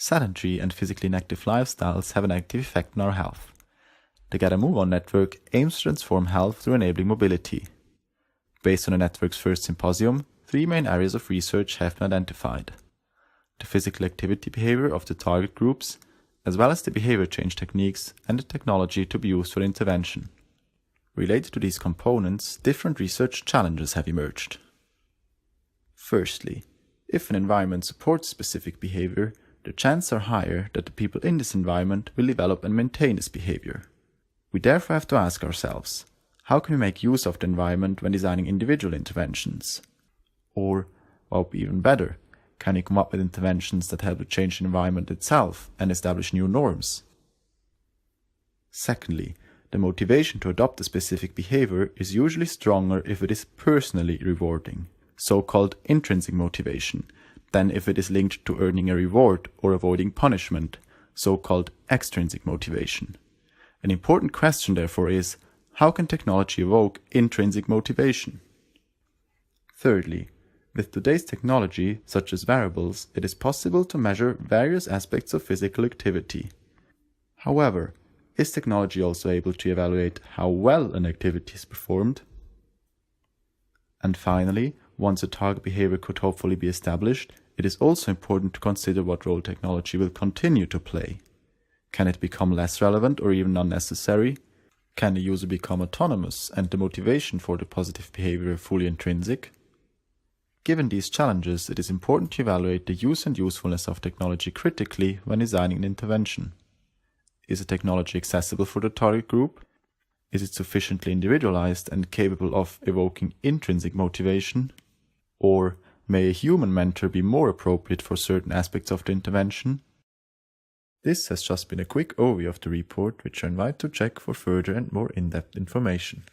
Sedentary and physically inactive lifestyles have a negative effect on our health. The GetAMoveOn Network aims to transform health through enabling mobility. Based on the network's first symposium, 3 main areas of research have been identified: the physical activity behavior of the target groups, as well as the behavior change techniques and the technology to be used for intervention. Related to these components, different research challenges have emerged. Firstly, if an environment supports specific behavior, the chances are higher that the people in this environment will develop and maintain this behavior. We therefore have to ask ourselves, how can we make use of the environment when designing individual interventions? Or, what would be even better, can we come up with interventions that help to change the environment itself and establish new norms? Secondly, the motivation to adopt a specific behavior is usually stronger if it is personally rewarding, so-called intrinsic motivation, than if it is linked to earning a reward or avoiding punishment, so-called extrinsic motivation. An important question, therefore, is, how can technology evoke intrinsic motivation? Thirdly, with today's technology, such as wearables, it is possible to measure various aspects of physical activity. However, is technology also able to evaluate how well an activity is performed? And finally, once a target behavior could hopefully be established, it is also important to consider what role technology will continue to play. Can it become less relevant or even unnecessary? Can the user become autonomous and the motivation for the positive behavior fully intrinsic? Given these challenges, it is important to evaluate the use and usefulness of technology critically when designing an intervention. Is the technology accessible for the target group? Is it sufficiently individualized and capable of evoking intrinsic motivation? Or may a human mentor be more appropriate for certain aspects of the intervention? This has just been a quick overview of the report, which I invite to check for further and more in-depth information.